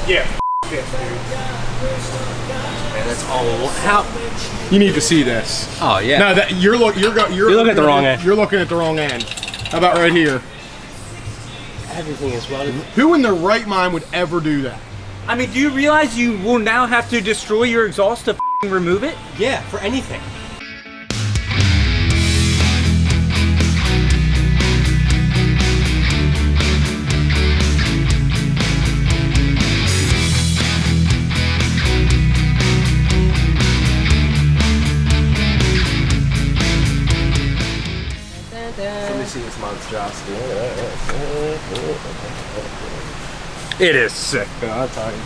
Yeah, this, dude. Man, that's all. How? You need to see this. Oh yeah. No, that you're looking at the wrong end. You're looking at the wrong end. How about right here? Everything is welded. Who in their right mind would ever do that? I mean, do you realize you will now have to destroy your exhaust to f***ing remove it? Yeah, for anything. Let me see this monstrosity. It is sick. Yeah, I'll tell you.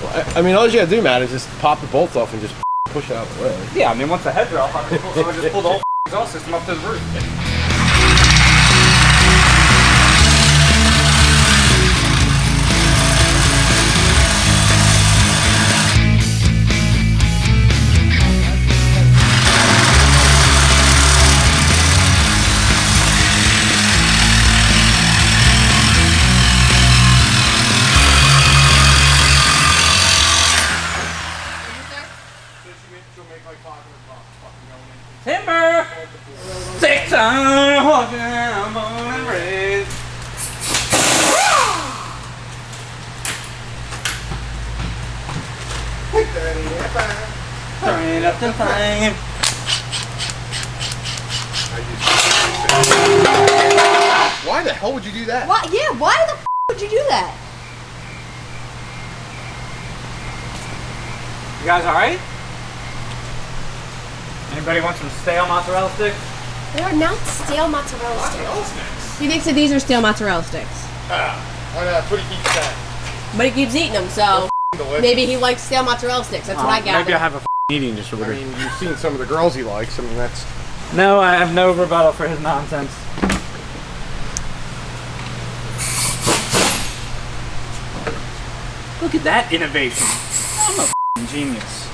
Well, I mean, all you gotta do, Matt, is just pop the bolts off and just push it out the way. Yeah, I mean, once the heads are off, I just pull the whole exhaust system up to the roof. Timber! 6 on walking, I'm born and raised. Turning up the flame. Why the hell would you do that? What? Yeah, why the f would you do that? You guys alright? Anybody want some stale mozzarella sticks? They are not stale mozzarella sticks. He thinks that these are stale mozzarella sticks. That's what he keeps saying. But he keeps eating them, so maybe he likes stale mozzarella sticks. That's what I got. Maybe I have a eating disorder. I mean, you've seen some of the girls he likes. I mean, that's... No, I have no rebuttal for his nonsense. Look at that innovation. I'm a genius.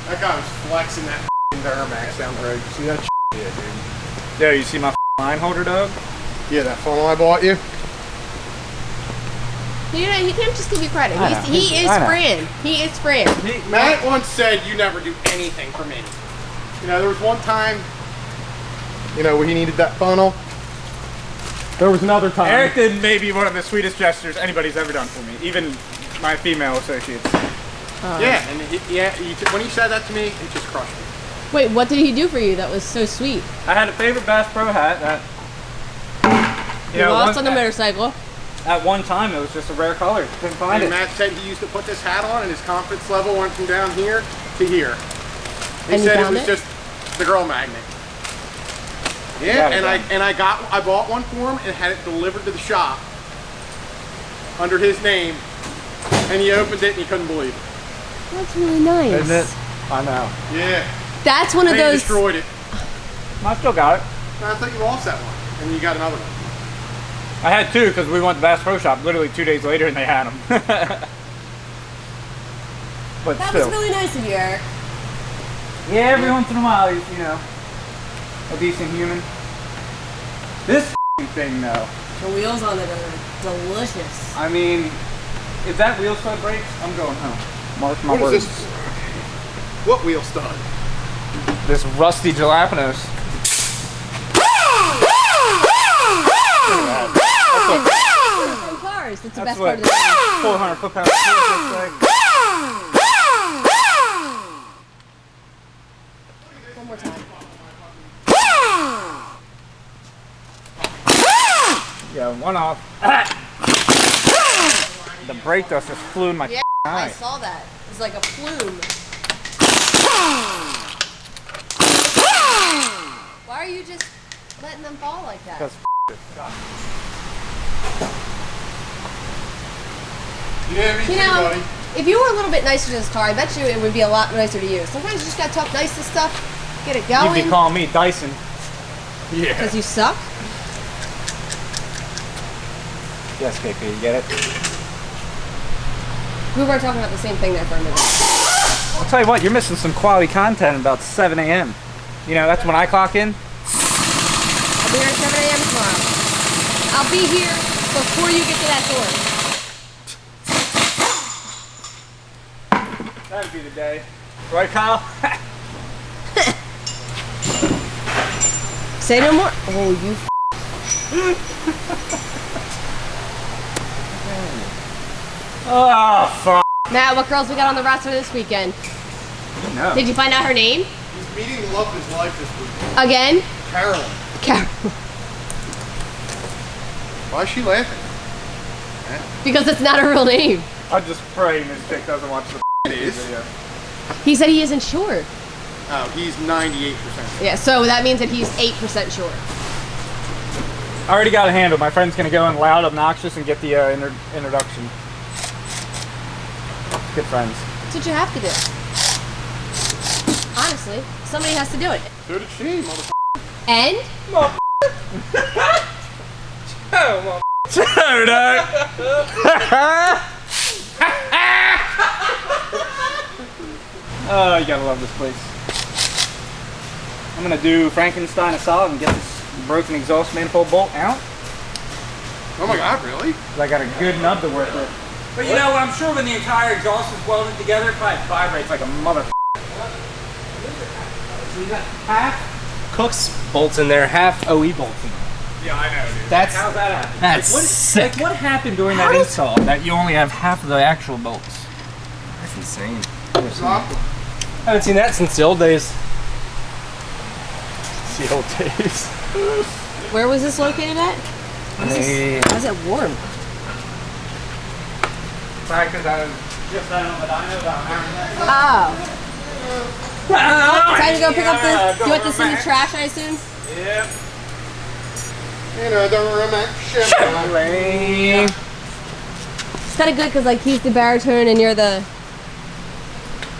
That guy was flexing that Duramax down the road. You see that shit? Yeah, dude. There, you see my line holder, dog? Yeah, that funnel I bought you. You know, he can't just give you credit. He is Fran. He is Fran. Matt once said, "You never do anything for me." You know, there was one time, you know, when he needed that funnel. There was another time. Eric did maybe one of the sweetest gestures anybody's ever done for me, even my female associates. Yeah, and when he said that to me, it just crushed me. Wait, what did he do for you that was so sweet? I had a favorite Bass Pro hat that You lost on the motorcycle. At one time, it was just a rare color. Couldn't find And it. Matt said he used to put this hat on, and his confidence level went from down here to here. He And you said it found was it? just the girl magnet. Yeah, and I bought one for him and had it delivered to the shop under his name, and he opened it and he couldn't believe it. That's really nice. Isn't it? I know. Yeah. That's one of They those. destroyed it. I still got it. I thought you lost that one, and you got another one. I had two because we went to Bass Pro Shop literally 2 days later and they had them. But That still. was really nice of you, Eric. Yeah, every once in a while, he's, you know, a decent human. This thing, though. The wheels on it are delicious. I mean, if that wheel stud breaks, I'm going home. Mark my What words. is this? What wheel stud? This rusty jalapenos. From cars. That's the best part of the game. 400 foot-pounds. One more time. Yeah, one off. The brake dust just flew in my Yeah, eye. I saw that. It's like a plume. Why are you just letting them fall like that? Because Yeah, me You too, know, buddy. if you were a little bit nicer to this car, I bet you it would be a lot nicer to you. Sometimes you just gotta talk nice to stuff, get it you'd going, be calling me Dyson. Yeah. because you suck. Yes, KP, you get it? We were talking about the same thing there for a minute. I'll tell you what, you're missing some quality content at about 7 a.m. You know, that's when I clock in. I'll be here at 7 a.m. tomorrow. I'll be here before you get to that door. That'd be the day. Right, Kyle? Say no more. Oh, you. Oh, fuck. Matt, what girls we got on the roster this weekend? No. Did you find out her name? He's meeting the love of his life this weekend. Again? Carolyn. Carol. Why is she laughing? Because it's not a real name. I'm just praying this chick doesn't watch the It is. video. He said he isn't sure. Oh, he's 98%. Yeah, so that means that he's 8% sure. I already got a handle. My friend's gonna go in loud, obnoxious, and get the introduction. Good friends. That's what you have to do. Honestly, somebody has to do it. So did she, motherfucker. And? Oh, you gotta love this place. I'm gonna do Frankenstein a solid and get this broken exhaust manifold bolt out. Oh my god, really? 'Cause I got a good nub to work with. But you know what? I'm sure when the entire exhaust is welded together, it probably vibrates like a mother. So you got half Cook's bolts in there, half OE bolts in there. Yeah, I know, dude. That's How's that happen? that's like, what, sick. Like, what happened during that install that you only have half of the actual bolts? That's insane. Drop I them. haven't seen that since the old days. The old days. Where was this located at? Why is it warm? Sorry, because I was just out on the dyno about an hour and a half. Oh. Time to go pick up the. You want this in the trash, I assume? Yeah. You know, don't remember shit. It's kind of good because like he's the baritone and you're the.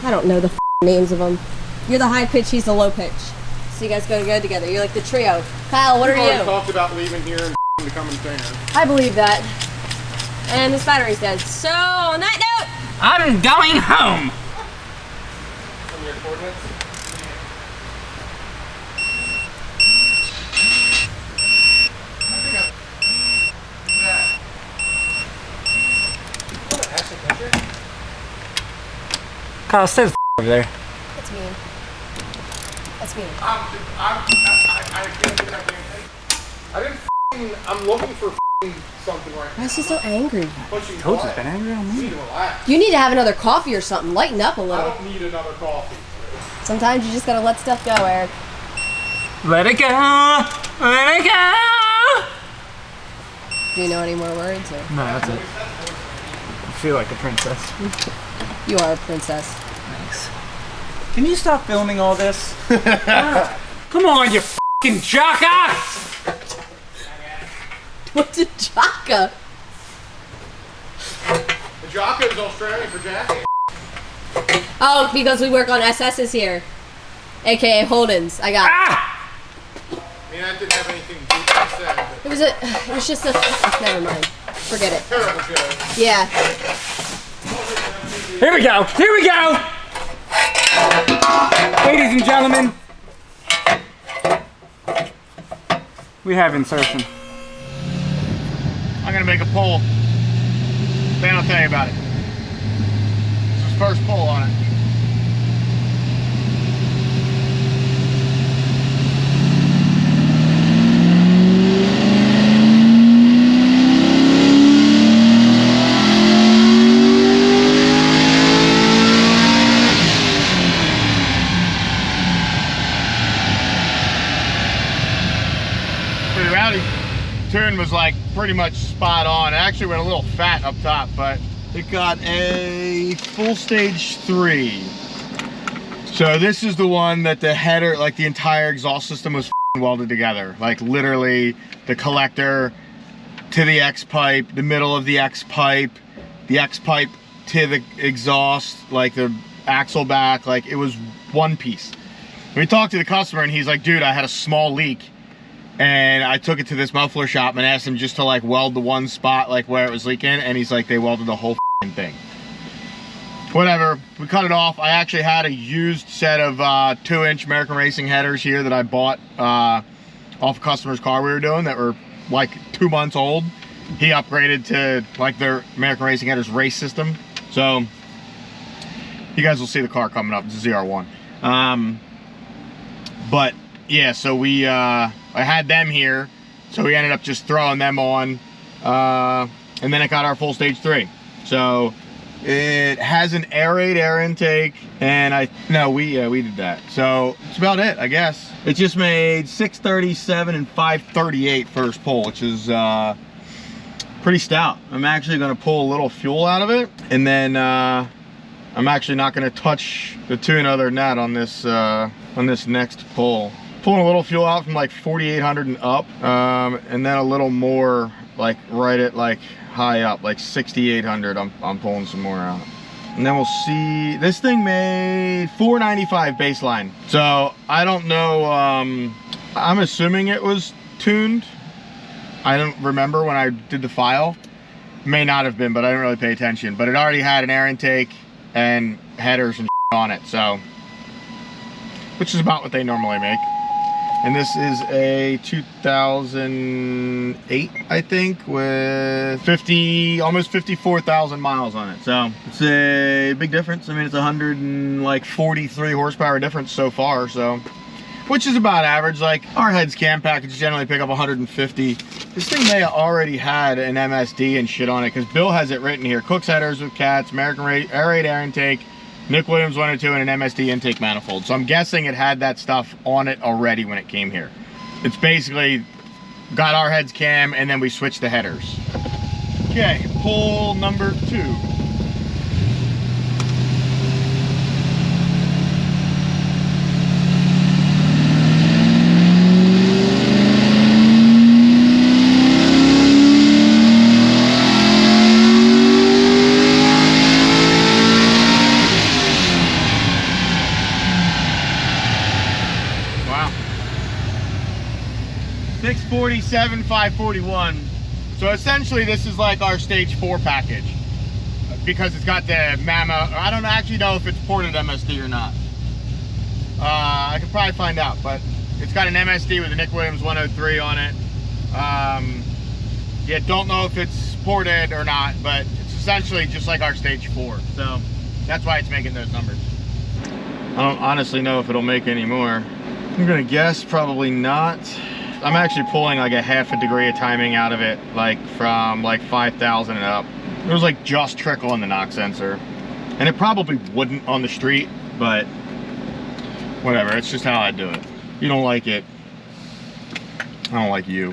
I don't know the names of them. You're the high pitch, he's the low pitch. So you guys go together. You're like the trio. Kyle, what are We've already you? talked about leaving here and becoming famous. I believe that. And this battery's dead. So on that note, I'm going home. Some of your coordinates? Kyle, stay the over there. that's mean. That's mean. I can't do that damn thing. I'm looking for something right Why is he so angry? Pushing Coach has play. been angry on You me. need to relax. You need to have another coffee or something. Lighten up a I little. don't need another coffee. Sometimes you just gotta let stuff go, Eric. Let it go. Let it go. Do you know any more words? Or? No, that's it. I feel like a princess. You are a princess. Thanks. Can you stop filming all this? Come on, you fucking jocker! What's a jaka? The Jocko is Australian for Jackie. Oh, because we work on SS's here. AKA Holden's. I got it. Ah! I mean, that didn't have anything deep to say, but It was just a, never mind. Forget it. terrible show. Yeah. Here we go! Here we go! Ladies and gentlemen, we have insertion. I'm gonna make a poll. Then I'll tell you about it. This is his first poll on it. Pretty rowdy. Tune was like pretty much spot on. It actually went a little fat up top, but it got a full stage 3. So this is the one that the header, like the entire exhaust system was welded together. Like literally the collector to the X pipe, the middle of the X pipe to the exhaust, like the axle back, like it was one piece. We talked to the customer and he's like, dude, I had a small leak. And I took it to this muffler shop and asked him just to like weld the one spot like where it was leaking, and he's like, they welded the whole thing. Whatever, we cut it off. I actually had a used set of 2-inch American Racing headers here that I bought off a customer's car we were doing that were like 2 months old. He upgraded to like their American Racing headers race system. So You guys will see the car coming up. It's a ZR1. But yeah, so I had them here, so we ended up just throwing them on, and then it got our full stage 3. So it has an aerate air intake, and we did that. So that's about it, I guess. It just made 637 and 538 first pull, which is pretty stout. I'm actually going to pull a little fuel out of it, and then I'm actually not going to touch the tune other than that on this next pull. Pulling a little fuel out from like 4,800 and up, and then a little more like right at like high up, like 6,800. I'm pulling some more out, and then we'll see. This thing made 495 baseline, so I don't know. I'm assuming it was tuned. I don't remember when I did the file. May not have been, but I didn't really pay attention. But it already had an air intake and headers and on it, so, which is about what they normally make. And this is a 2008, I think, with almost 54,000 miles on it. So it's a big difference. I mean, it's 143 horsepower difference so far, so, which is about average. Like, our heads cam package generally pick up 150. This thing may have already had an MSD and shit on it, because Bill has it written here. Cook's headers with cats, American aerate air intake, Nick Williams 102, and an MSD intake manifold. So I'm guessing it had that stuff on it already when it came here. It's basically got our heads cam, and then we switched the headers. Okay, pull number 2. Wow. 647, 541. So essentially this is like our stage 4 package, because it's got the Mama. I don't actually know if it's ported MSD or not. I could probably find out, but it's got an MSD with a Nick Williams 103 on it. Yeah, don't know if it's ported or not, but it's essentially just like our stage 4. So that's why it's making those numbers. I don't honestly know if it'll make any more. I'm gonna guess probably not. I'm actually pulling like a half a degree of timing out of it, like from like 5,000 and up. It was like just trickle in the knock sensor, and it probably wouldn't on the street, but whatever. It's just how I do it. You don't like it, I don't like you.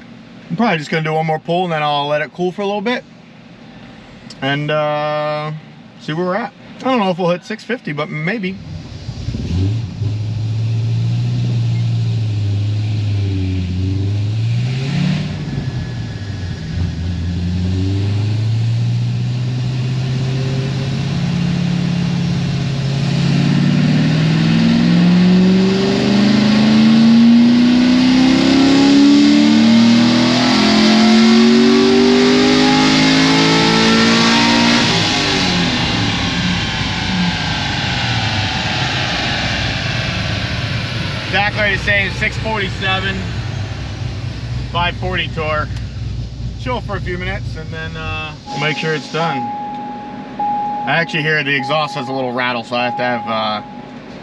I'm probably just gonna do one more pull, and then I'll let it cool for a little bit and see where we're at. I don't know if we'll hit 650, but maybe. Exactly the same, 647, 540 torque. Chill for a few minutes, and then we'll make sure it's done. I actually hear the exhaust has a little rattle, so I have to have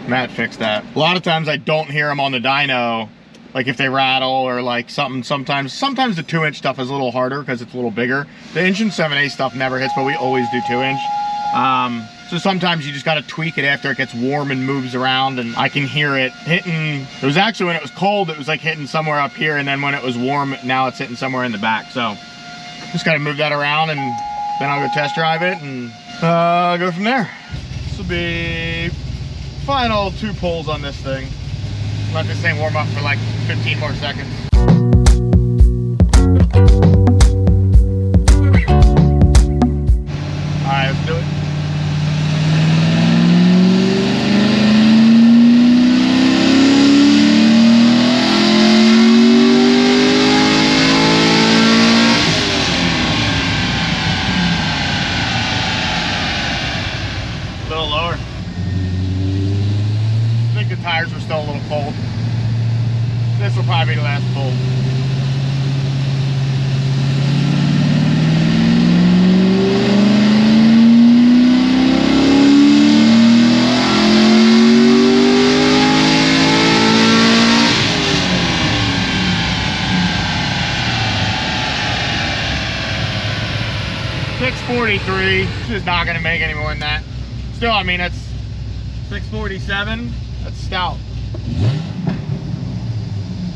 Matt fix that. A lot of times I don't hear them on the dyno, like if they rattle or like something. Sometimes the 2-inch stuff is a little harder because it's a little bigger. The inch and 7/8 stuff never hits, but we always do 2-inch. So sometimes you just got to tweak it after it gets warm and moves around, and I can hear it hitting. It was actually, when it was cold, it was like hitting somewhere up here, and then when it was warm, now it's hitting somewhere in the back. So just got to move that around, and then I'll go test drive it and go from there. This will be final 2 pulls on this thing. Let this thing warm up for like 15 more seconds. All right, let's do it. A little lower. I think the tires are still a little cold. This will probably be the last pull. 643. Just not gonna make any more than that. Still, I mean, that's 647. That's stout.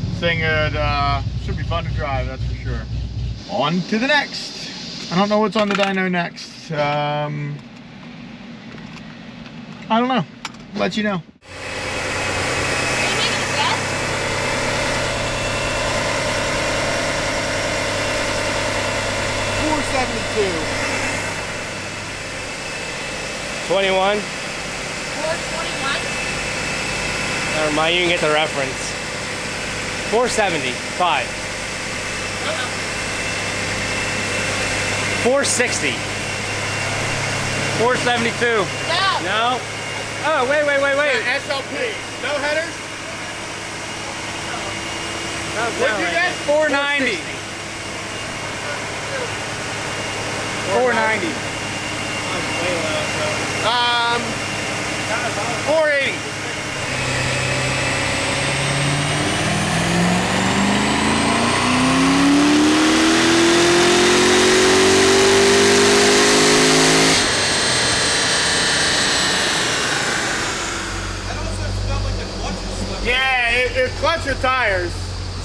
This thing should be fun to drive, that's for sure. On to the next. I don't know what's on the dyno next. I don't know. I'll let you know. 21. 421. Never mind, you can get the reference. 475. 460. 472. No. Oh, wait. SLP. No headers? What'd you get? 490. 490. 480. Yeah, it clutch your tires.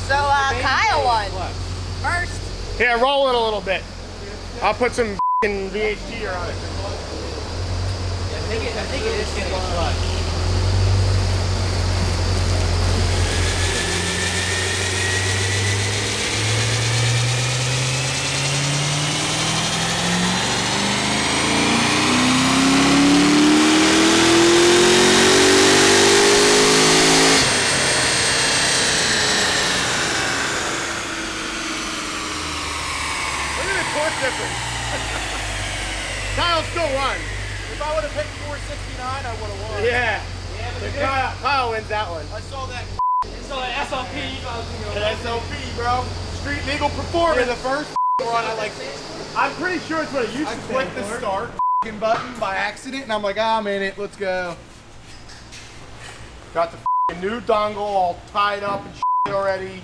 So Kyle won. First. Yeah, roll it a little bit. I'll put some VHT on it. I think it is getting clutch. Kyle still won. If I would have picked 469, I would have won. Yeah. Kyle wins that one. I saw that. So SLP, SLP, bro. Street legal performance. Yeah, the first run, I'm pretty sure it's what it used to be. I clicked the start button by accident, and I'm like, I'm in it. Let's go. Got the new dongle all tied up and already.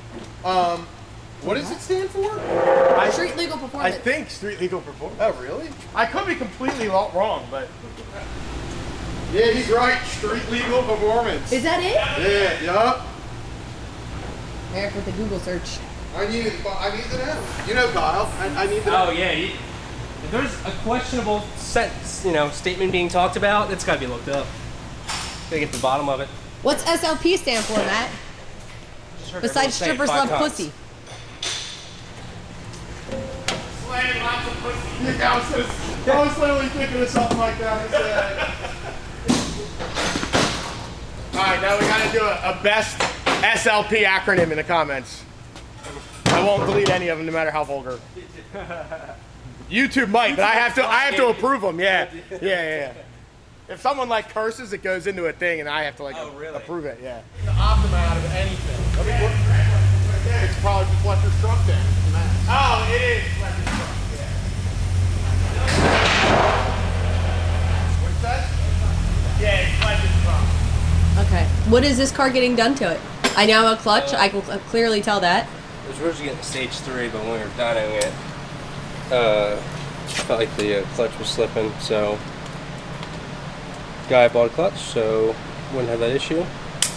What does it stand for? Street legal performance. I think street legal performance. Oh, really? I could be completely wrong, but yeah, he's right. Street legal performance. Is that it? Yeah. Yup. Eric with the Google search. I need to know. You know, Kyle. I need to know. Oh yeah. If there's a questionable statement being talked about, it's got to be looked up. Gotta get to the bottom of it. What's SLP stand for, Matt? Besides strippers love pussy. Lots of pussy. Yeah, I was literally thinking of something like that. Alright, now we gotta do a best SLP acronym in the comments. I won't delete any of them, no matter how vulgar. YouTube might, but I have to approve them. Yeah. If someone curses, it goes into a thing, and I have to approve it. Yeah. The optimum out of anything. It's probably Fletcher's truck then. Oh, it is Fletcher's truck. What's that? Yeah, it's Fletcher's truck. Okay. What is this car getting done to it? I know a clutch. I can clearly tell that. It was originally getting stage 3, but when we were dynoing it, felt like the clutch was slipping, so guy bought a clutch, so wouldn't have that issue.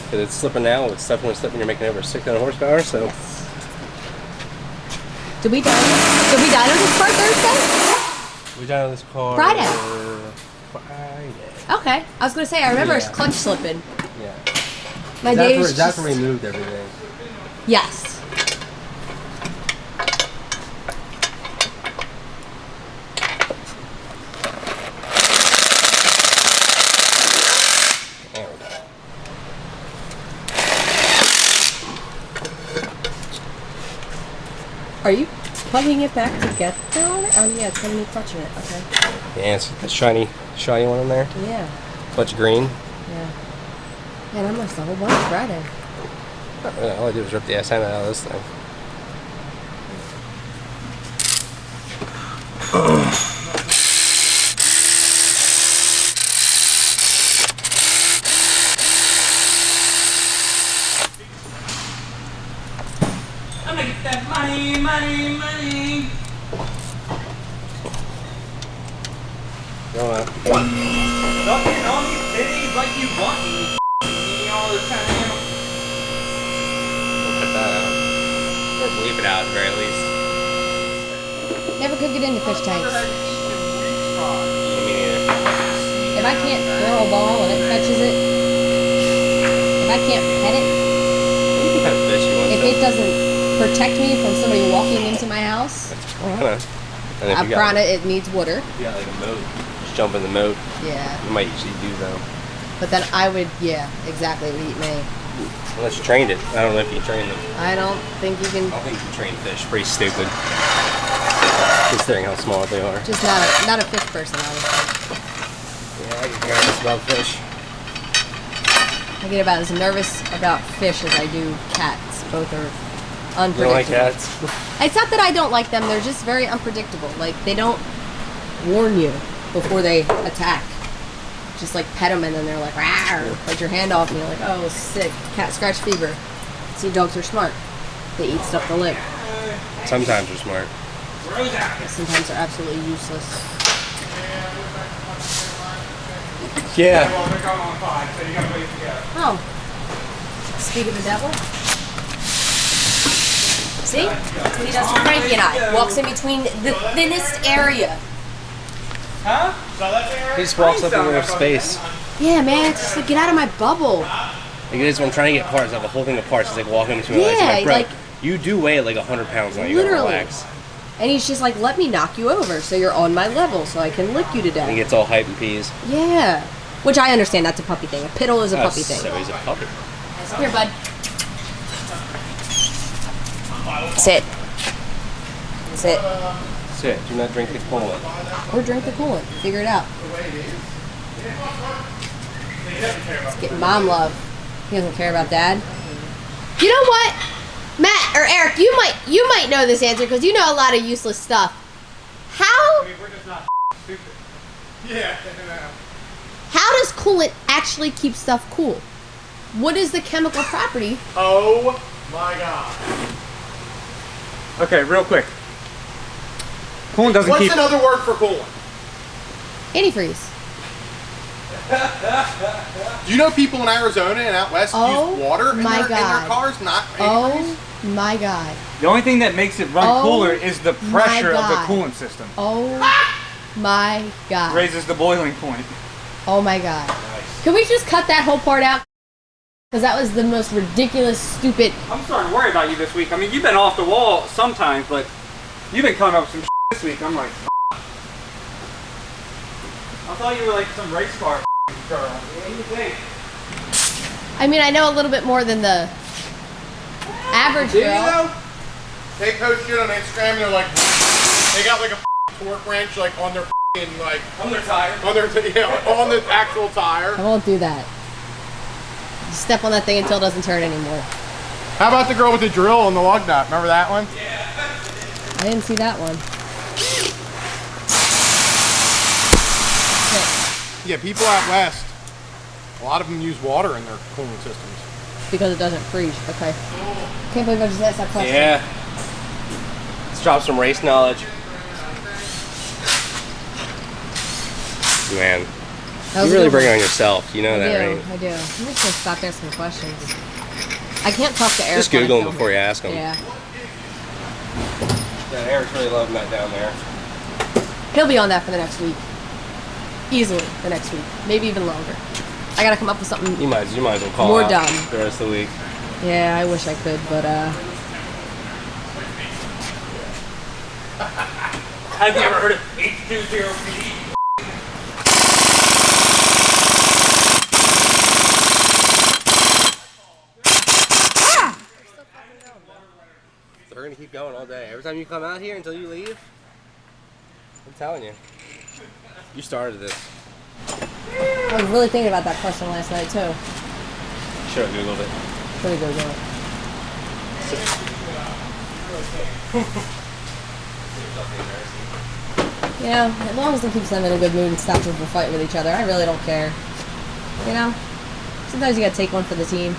Because it's slipping now, it's definitely slipping. You're making over 600 horsepower, so. Did we dyno this car Thursday? We dynoed this car Friday. Friday. Okay. I was gonna say I remember his clutch slipping. Yeah. My days. That's where we moved everything. Yes. Are you plugging it back together on it? Oh yeah, it's got a new clutch in it. Okay. Yeah, it's the shiny one in there. Yeah. Clutch green. Yeah. Man, I must have a whole bunch Friday. All I did was rip the SN out of this thing. I'm gonna get that money. Don't know. Stop getting on these titties like you want me. Eating all the time. We'll cut that out. Or bleep it out at the very least. Never could get into fish tanks. Me neither. If I can't throw a ball and it catches it, if I can't pet it, You can pet a fish if you want if to. it doesn't protect me from somebody walking into my house, That's piranha. And if a you got, piranha, it needs water. you got like a moat, just jump in the moat. Yeah. You might usually do though. But then I would, yeah, exactly, it would eat me. Unless you trained it. I don't know if you trained them. I don't think you can, I don't think you can train fish. Pretty stupid. Considering how small they are. just not a fish person, I would think. Yeah, I get nervous about fish. I get about as nervous about fish as I do cats. Both are You don't like unpredictable. cats? It's not that I don't like them, they're just very unpredictable. Like, they don't warn you before they attack. Just like pet them and then they're like, rawr, bite your hand off and you're like, oh, sick, cat scratch fever. See, dogs are smart. They eat stuff to live. Sometimes they're smart. Sometimes they're absolutely useless. Yeah. Well, they're going on 5, so you gotta wait to go. Oh. Speak of the devil. See? That's what he does for Frankie and I. Walks in between the thinnest area. Huh? He just walks up in a little space. Yeah, man, it's just like, get out of my bubble. Like it is when I'm trying to get parts. I have a whole thing of parts. It's like walking between my legs. I'm Yeah, like, bro, like- you do weigh like 100 pounds now. You gotta Literally. relax. And he's just like, let me knock you over so you're on my level so I can lick you to And he death. gets all hype and peas. Yeah. Which I understand, that's a puppy thing. A piddle is a Oh, puppy thing. so he's a puppy. Here, bud. Sit. Sit. Sit. Do not drink the coolant. Or drink the coolant. Figure it out. Let's get mom love. He doesn't care about dad. You know what? Matt or Eric, you might know this answer because you know a lot of useless stuff. How We're just not stupid. Yeah. how does coolant actually keep stuff cool? What is the chemical property? Oh my god. Okay, real quick. Coolant doesn't What's keep. another word for coolant? Antifreeze. Do you know people in Arizona and out west Oh use water in my their God. cars, not antifreeze? Oh my god. The only thing that makes it run Oh cooler is the my pressure of the God. coolant system. Oh my god. Raises the boiling point. Oh my god. Can we just cut that whole part out? Because that was the most ridiculous, stupid. I'm starting to worry about you this week. I mean, you've been off the wall sometimes, but you've been coming up with some this week. I'm like, I thought you were like some race car girl. What do you think? I mean, I know a little bit more than the average Did you girl. know? They post shit on Instagram and they're like, they got like a torque wrench like on their like On their tire. on their on the actual tire. I won't do that. Just step on that thing until it doesn't turn anymore. How about the girl with the drill on the lug nut? Remember that one? I didn't see that one. Yeah, people out west, a lot of them use water in their cooling systems. Because it doesn't freeze. Okay. Can't believe I just asked that question. Yeah. Let's drop some race knowledge. Man, That was you a really good bring it one. on yourself. You know I that, do. right? I do. I'm just gonna stop asking questions. I can't talk to Eric. Just when I Google them film before it. you ask them. Yeah. Yeah, Eric's really loving that down there. He'll be on that for the next week. Easily the next week. Maybe even longer. I gotta come up with something. You might as well call More out dumb. the rest of the week. Yeah, I wish I could, but Have you ever heard of H20PD? They're gonna keep going all day. Every time you come out here until you leave, I'm telling you. You started this. I was really thinking about that question last night too. Should have Googled it. Pretty good one. You know, as long as it keeps them in a good mood and stops them from fighting with each other, I really don't care. You know? Sometimes you gotta take one for the team.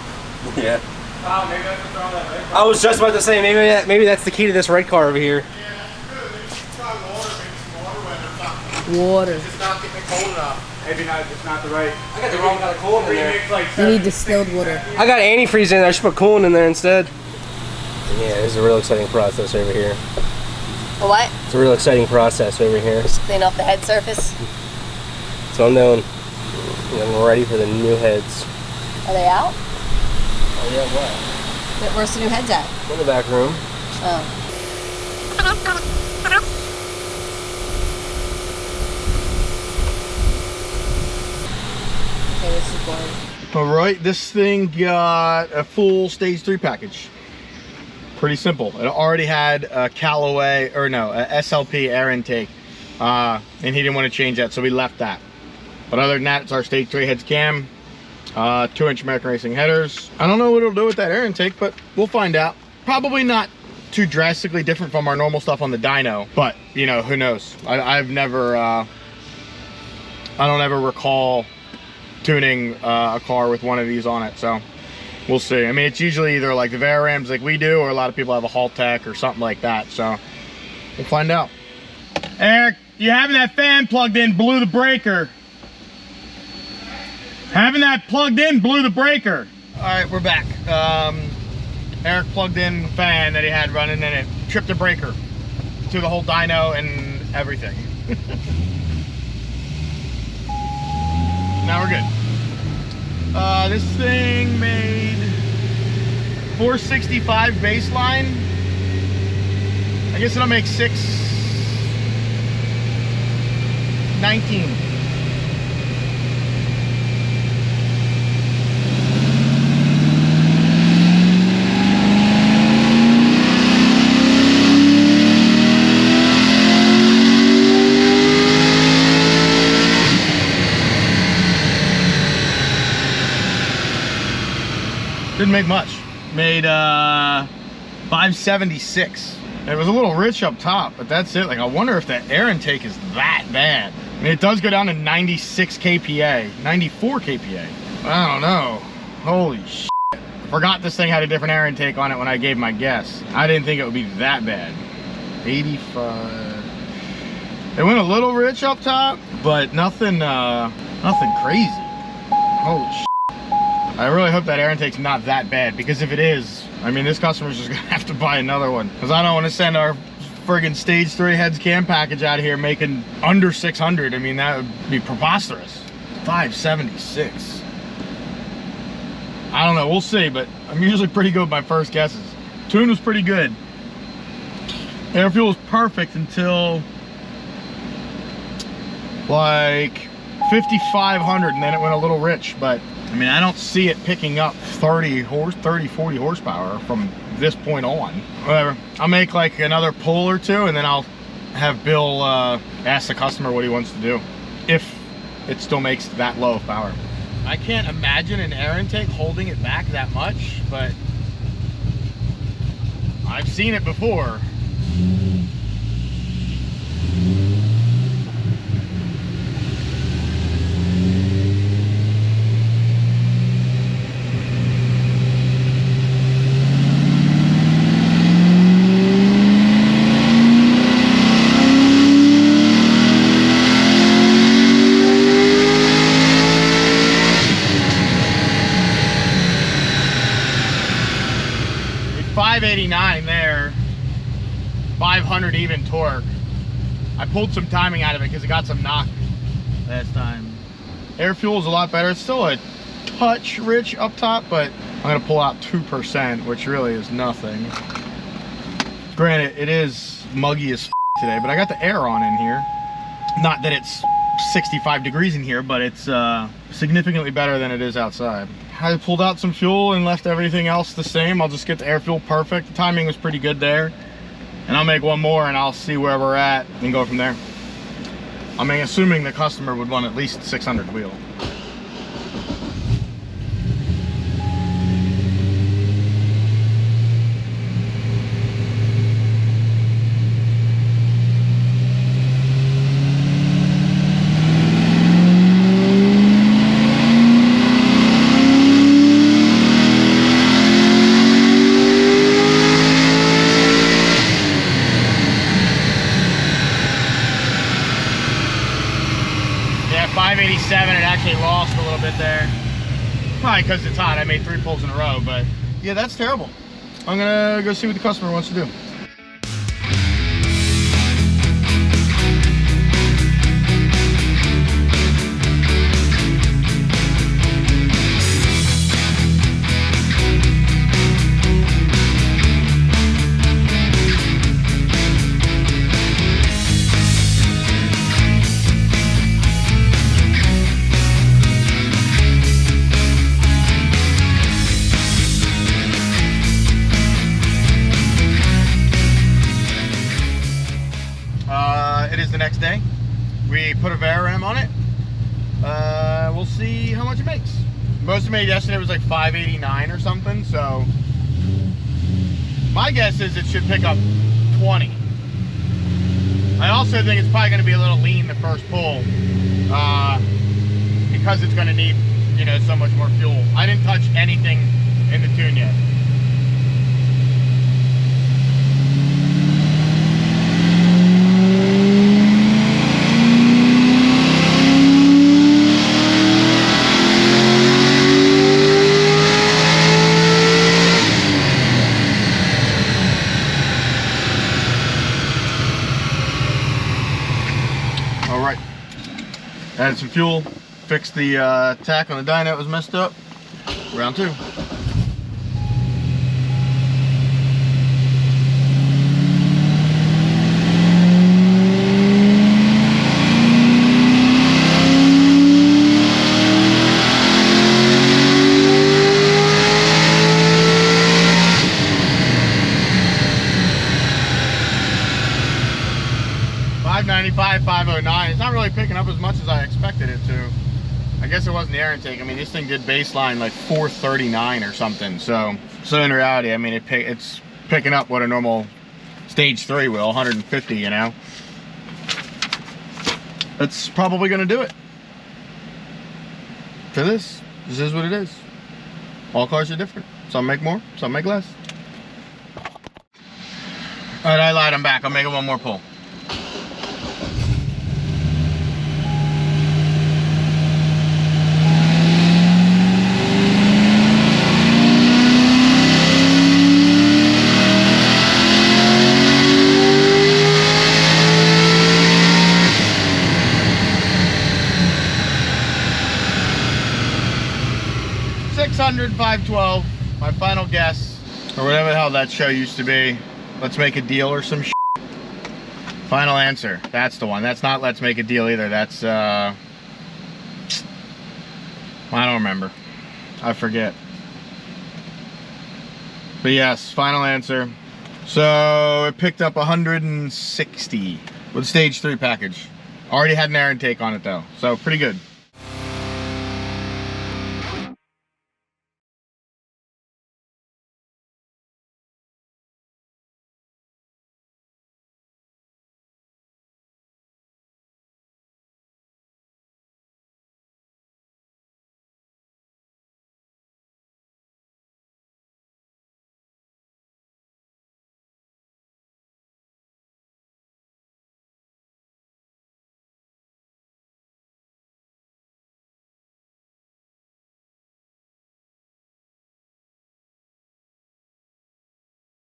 Yeah. Oh, maybe that's what's wrong with that red I was just about to say maybe that's the key to this red car over here. Yeah, it's good. They should try water, maybe some water weather or something. Water. It's just not getting it cold enough. Maybe not, just not the right. I got the wrong kind of coolant in there. Remix, like, You need distilled water. I got antifreeze in there. I should put coolant in there instead. Yeah, this is a real exciting process over here. What? It's a real exciting process over here. Just clean off the head surface. So I'm doing. I'm ready for the new heads. Are they out? Oh yeah, what? Where's the new heads at? In the back room. Oh. Okay, this is boring. All right, this thing got a full stage 3 package. Pretty simple. It already had a Callaway, or no, a SLP air intake, and he didn't want to change that, so we left that. But other than that, it's our stage 3 heads cam, 2-inch American Racing headers. I don't know what it'll do with that air intake, but we'll find out. Probably not too drastically different from our normal stuff on the dyno, but you know, who knows? I've never, I don't ever recall tuning a car with one of these on it, so we'll see. I mean, it's usually either like the Veyrams like we do, or a lot of people have a Haltech or something like that, so we'll find out. Eric, you having that fan plugged in blew the breaker. Having that plugged in blew the breaker. All right, we're back. Eric plugged in the fan that he had running, and it tripped the breaker to the whole dyno and everything. Now we're good. This thing made 465 baseline. I guess it'll make 619. Didn't make much. Made 576. It was a little rich up top, but that's it. Like, I wonder if the air intake is that bad. I mean, it does go down to 96 kPa, 94 kPa. I don't know. Holy shit. I forgot this thing had a different air intake on it when I gave my guess. I didn't think it would be that bad. 85. It went a little rich up top, but nothing crazy. Holy shit. I really hope that air intake's not that bad, because if it is, I mean, this customer's just gonna have to buy another one, because I don't want to send our friggin' stage 3 heads cam package out here making under 600. I mean, that would be preposterous. 576. I don't know, we'll see, but I'm usually pretty good with my first guesses. Tune was pretty good. Air fuel was perfect until like 5,500, and then it went a little rich, but I mean, I don't see it picking up 40 horsepower from this point on. Whatever. I'll make like another pull or two, and then I'll have Bill ask the customer what he wants to do, if it still makes that low of power. I can't imagine an air intake holding it back that much, but I've seen it before. There, 500 even torque. I pulled some timing out of it because it got some knock last time. Air fuel is a lot better. It's still a touch rich up top, but I'm gonna pull out 2%, which really is nothing. Granted, it is muggy as today, but I got the air on in here. Not that it's 65 degrees in here, but it's significantly better than it is outside. I pulled out some fuel and left everything else the same. I'll just get the air fuel perfect. The timing was pretty good there. And I'll make one more and I'll see where we're at and go from there. I mean, assuming the customer would want at least 600 wheel. 587, it actually lost a little bit there. Probably because it's hot. I made 3 pulls in a row, but yeah, that's terrible. I'm gonna go see what the customer wants to do. It is the next day. We put a VARAM on it. We'll see how much it makes. Most of made yesterday was like 589 or something, so my guess is it should pick up 20. I also think it's probably going to be a little lean the first pull because it's going to need, you know, so much more fuel. I didn't touch anything in the tune yet. Added some fuel, fixed the tack on the dyno that was messed up. Round 2. $595, $509. It's not really picking up as much as I expected it to. I guess it wasn't the air intake. I mean, this thing did baseline like 439 or something. So in reality, I mean, it's picking up what a normal stage 3 will, 150, you know. That's probably going to do it. For this is what it is. All cars are different. Some make more, some make less. All right, I lied. I'm back. I'll make it one more pull. $600, $512, my final guess, or whatever the hell that show used to be. Let's make a deal or some shit. Final answer. That's the one. That's not let's make a deal either. That's I don't remember. I forget. But yes, final answer. So it picked up 160 with stage 3 package. Already had an air intake on it though, so pretty good.